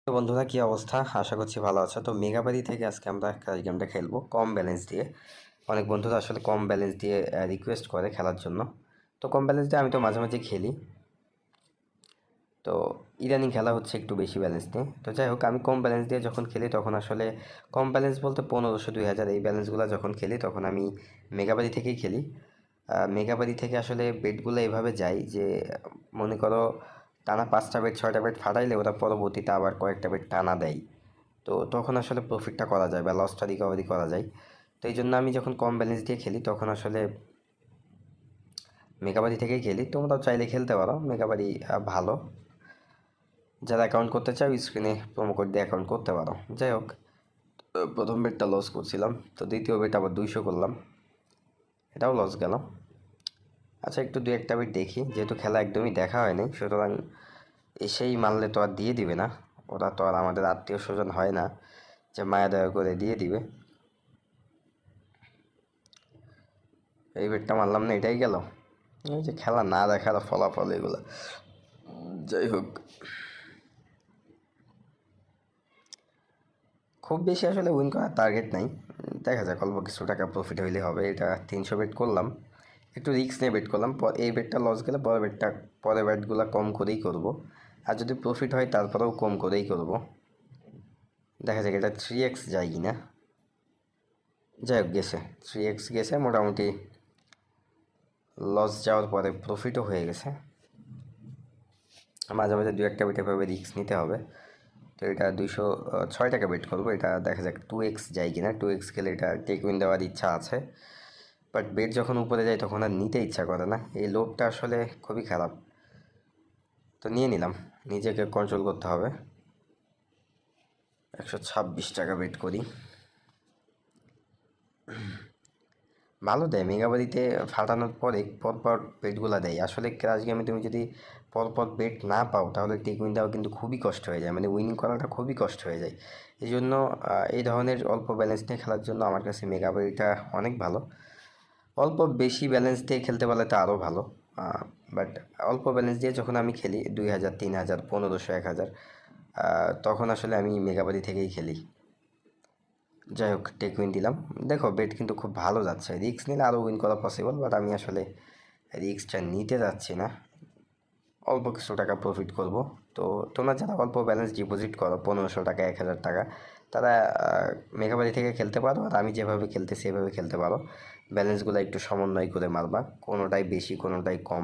তো বন্ধুরা, কী অবস্থা? আশা করছি ভালো আছো। তো মেগাবাড়ি থেকে আজকে আমরা ক্রাশ গেমটা খেলবো কম ব্যালেন্স দিয়ে। অনেক বন্ধুরা আসলে কম ব্যালেন্স দিয়ে রিকোয়েস্ট করে খেলার জন্য। তো কম ব্যালেন্স দিয়ে আমি তো মাঝে মাঝে খেলি। তো ইদানিং খেলা হচ্ছে একটু বেশি ব্যালেন্স নিয়ে। তো যাই হোক, আমি কম ব্যালেন্স দিয়ে যখন খেলি তখন আসলে কম ব্যালেন্স বলতে 1500 2000 এই ব্যালেন্সগুলো যখন খেলি তখন আমি মেগাবাড়ি থেকেই খেলি। মেগাবাড়ি থেকে আসলে বেডগুলো এভাবে যায় যে, মনে করো টানা 5টা বেড 6টা বেড ফাটাইলে ওরা পরবর্তীতে আবার কয়েকটা বেড টানা দেয়। তো তখন আসলে প্রফিটটা করা যায় বা লসটা রিকভারি করা যায়। তো এই জন্য আমি যখন কম ব্যালেন্স দিয়ে খেলি তখন আসলে মেগাবাড়ি থেকেই খেলি। তোমরাও চাইলে খেলতে পারো, মেগাবাড়ি ভালো। যারা অ্যাকাউন্ট করতে চাও স্ক্রিনে প্রোমো কোড দিয়ে অ্যাকাউন্ট করতে পারো। যাই হোক, প্রথম বেডটা লস করছিলাম, তো দ্বিতীয় বেড আবার 200 করলাম, এটাও লস গেল। আচ্ছা, একটু দু একটা বেড দেখি, যেহেতু খেলা একদমই দেখা হয়নি, সুতরাং এসেই মারলে তো আর দিয়ে দিবে না। ওরা তো আর আমাদের আত্মীয় স্বজন হয় না যে মায়া দয়া করে দিয়ে দিবে। এই বেডটা মারলাম না, এটাই গেল। এই যে খেলা না দেখার ফলাফল এগুলো। যাই হোক, খুব বেশি আসলে উইন করার টার্গেট নাই। দেখা যাক, অল্প কিছু টাকা প্রফিট হইলে হবে। এটা 300 বেট করলাম, একটু রিস্ক নিয়ে বেট করলাম। এই বেটটা লস গেলে পরের বেটগুলো কম করেই করব। আর যদি প্রফিট হয় তারপরেও কম করেই করব। দেখা যাক এটা 3x যায় কি না। যাই হোক, গেছে 3x গেছে মোটামুটি। লস যাওয়ার পরে প্রফিটও হয়ে গেছে। মাঝে মাঝে দু একটা বেটে এভাবে রিস্ক নিতে হবে। তো এটা 206 টাকা বেট করবো। এটা দেখা যাক 2x যায় কিনা। 2x গেলে এটা টেক উইন দেওয়ার ইচ্ছা আছে, বাট বেট যখন উপরে যায় তখন আর নিতে ইচ্ছা করে না। এই লোভটা আসলে খুবই খারাপ। তো নিয়ে নিলাম, নিজেকে কন্ট্রোল করতে হবে। 126 টাকা বেট করি। ভালো দেয় মেগাবাড়িতে, ফাটানোর পরে পরপর বেটগুলো দেয়। আসলে ক্রাশ গেমে তুমি যদি পরপর বেট না পাও তাহলে টেক উইন দেওয়া কিন্তু খুবই কষ্ট হয়ে যায়, মানে উইনিং করাটা খুবই কষ্ট হয়ে যায়। এই জন্য এই ধরনের অল্প ব্যালেন্স নিয়ে খেলার জন্য আমার কাছে মেগাবাড়িটা অনেক ভালো। অল্প বেশি ব্যালেন্স দিয়ে খেলতে পারলে তো আরও ভালো। বাট অল্প ব্যালেন্স দিয়ে যখন আমি খেলি 2000 3000 1500 1000, তখন আসলে আমি মেগাবাড়ি থেকেই খেলি। যাই হোক, টেক উইন দিলাম। দেখো, বেট কিন্তু খুব ভালো যাচ্ছে। রিস্ক নিলে আরও উইন করা পসিবল, বাট আমি আসলে রিস্কটা নিতে যাচ্ছি না। অল্প কিছু টাকা প্রফিট করব। তো তোমরা যারা অল্প ব্যালেন্স ডিপোজিট করো 1500 টাকা 1000 টাকা, তারা মেঘাবাড়ি থেকে খেলতে পারো। আর আমি যেভাবে খেলতেছি সেভাবে খেলতে পারো। ব্যালেন্সগুলো একটু সমন্বয় করে মারবা, কোনোটাই বেশি কোনোটাই কম।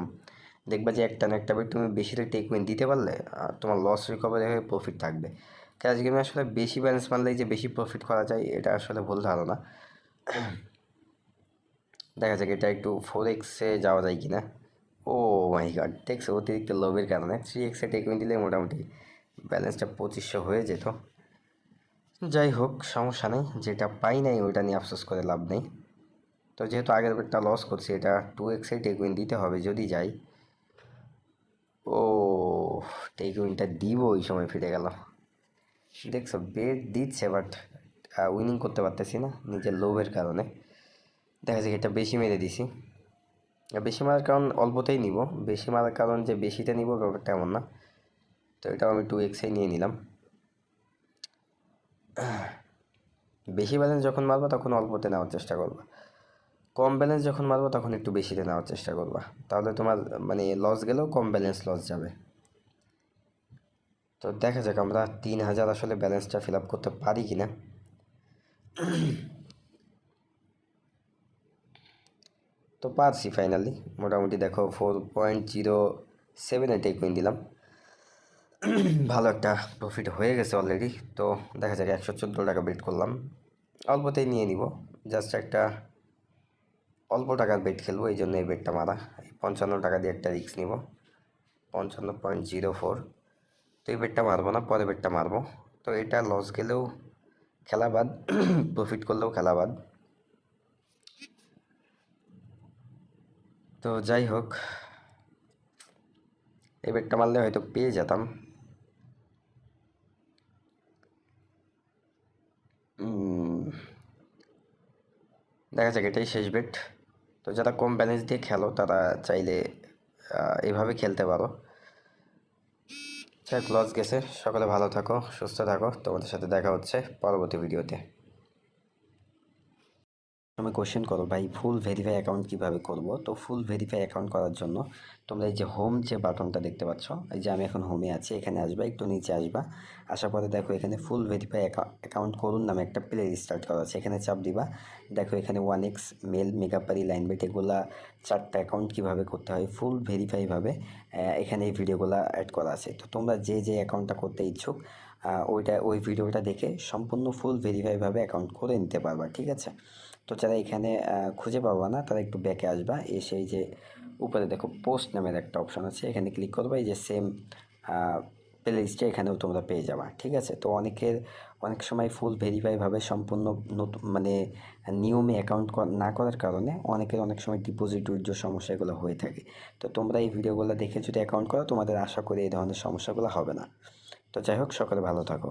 দেখবা যে একটা না একটা বেট তুমি বেশিটা টেক উইন দিতে পারলে তোমার লস রিকভারি হয়ে প্রফিট থাকবে। ক্যাশ গেমে আসলে বেশি ব্যালেন্স মারলেই যে বেশি প্রফিট করা যায় এটা আসলে ভুল ধারণা। দেখা যাক এটা একটু 4x-এ যাওয়া যায় কি না। ও মাই গড, দেখছো অতিরিক্ত লোভের কারণে 3x-এ টেক উইন দিলে মোটামুটি ব্যালেন্সটা 2500 হয়ে যেত। যাই হোক, সমস্যা নেই, যেটা পাই নাই ওইটা নিয়ে আফসোস করে লাভ নেই। তো যেহেতু আগের বেটটা লস করছি, এটা 2x-এ টেক উইন দিতে হবে যদি যাই। ও, টেক উইনটা দিব ওই সময় ফিরে গেল। দেখছো বেট দিচ্ছে, বাট উইনিং করতে পারতেছি না নিজের লোভের কারণে। দেখা যাক, এটা বেশি মেরে দিছি। বেশি মারার কারণ অল্পতেই নিব, বেশি মারার কারণ যে বেশিতে নিব ব্যাপারটা এমন না। তো এটাও আমি 2x-এই নিয়ে নিলাম। বেশি ব্যালেন্স যখন মারবা তখন অল্পতে নেওয়ার চেষ্টা করবা, কম ব্যালেন্স যখন মারবা তখন একটু বেশিতে নেওয়ার চেষ্টা করবা। তাহলে তোমার মানে লস গেলেও কম ব্যালেন্স লস যাবে। তো দেখা যাক আমরা 3000 আসলে ব্যালেন্সটা ফিল আপ করতে পারি কি না। তো পারছি ফাইনালি মোটামুটি। দেখো 4.07-এ টেক উইন দিলাম। ভালো একটা প্রফিট হয়ে গেছে অলরেডি। তো দেখা যাক, 114 টাকা বেট করলাম, অল্পতেই নিয়ে নিব। জাস্ট একটা অল্প টাকার বেট খেলবো, এই জন্য এই বেটটা মারা। 55 টাকা দিয়ে একটা রিস্ক নিব, 55.04। তো এই বেটটা মারবো না, পরে বেটটা মারবো। তো এটা লস গেলেও খেলা বাদ, প্রফিট করলেও খেলা বাদ। তো যাই হোক, এই বেটটা মারলে হয়তো পেয়ে যেতাম। দেখা যাক, এটাই শেষ বেট। তো যারা কম ব্যালেন্স দিয়ে খেলো তারা চাইলে এভাবে খেলতে পারো। যাক, লস গেছে। সকলে ভালো থাকো, সুস্থ থাকো, তোমাদের সাথে দেখা হচ্ছে পরবর্তী ভিডিওতে। তুমি কোশ্চেন করো ভাই ফুল ভেরিফাই অ্যাকাউন্ট কীভাবে করব। তো ফুল ভেরিফাই অ্যাকাউন্ট করার জন্য তোমরা এই যে হোম যে বাটনটা দেখতে পাচ্ছ, এই যে আমি এখন হোমে আছি, এখানে আসবা, একটু নিচে আসবা, আসার পরে দেখো এখানে ফুল ভেরিফাই অ্যাকাউন্ট করুন নামে একটা প্লে স্টার্ট করা আছে, এখানে চাপ দিবা। দেখো এখানে 1x মেল, মেগাপারি, লাইনবেট, এগুলা 4টা অ্যাকাউন্ট কীভাবে করতে হয় ফুল ভেরিফাইভাবে এখানে এই ভিডিওগুলো অ্যাড করা আছে। তো তোমরা যে যে অ্যাকাউন্টটা করতে ইচ্ছুক ওই ভিডিওটা দেখে সম্পূর্ণ ফুল ভেরিফাইভাবে অ্যাকাউন্ট করে নিতে পারবা, ঠিক আছে। তো যারা এখানে খুঁজে পাবা না তারা একটু ব্যাকে আসবা, এসে এই যে উপরে দেখো পোস্ট নামের একটা অপশন আছে, এখানে ক্লিক করবা, এই যে সেম প্লে লিস্টে এখানেও তোমরা পেয়ে যাবা, ঠিক আছে। তো অনেক সময় ফুল ভেরিফাইভাবে সম্পূর্ণ নতুন মানে নিয়মে অ্যাকাউন্ট না করার কারণে অনেকের অনেক সময় ডিপোজিট উইথড্র সমস্যা এগুলো হয়ে থাকে। তো তোমরা এই ভিডিওগুলো দেখে যদি অ্যাকাউন্ট করো তোমাদের আশা করি এই ধরনের সমস্যাগুলো হবে না। তো যাই হোক, সকলে ভালো থাকো।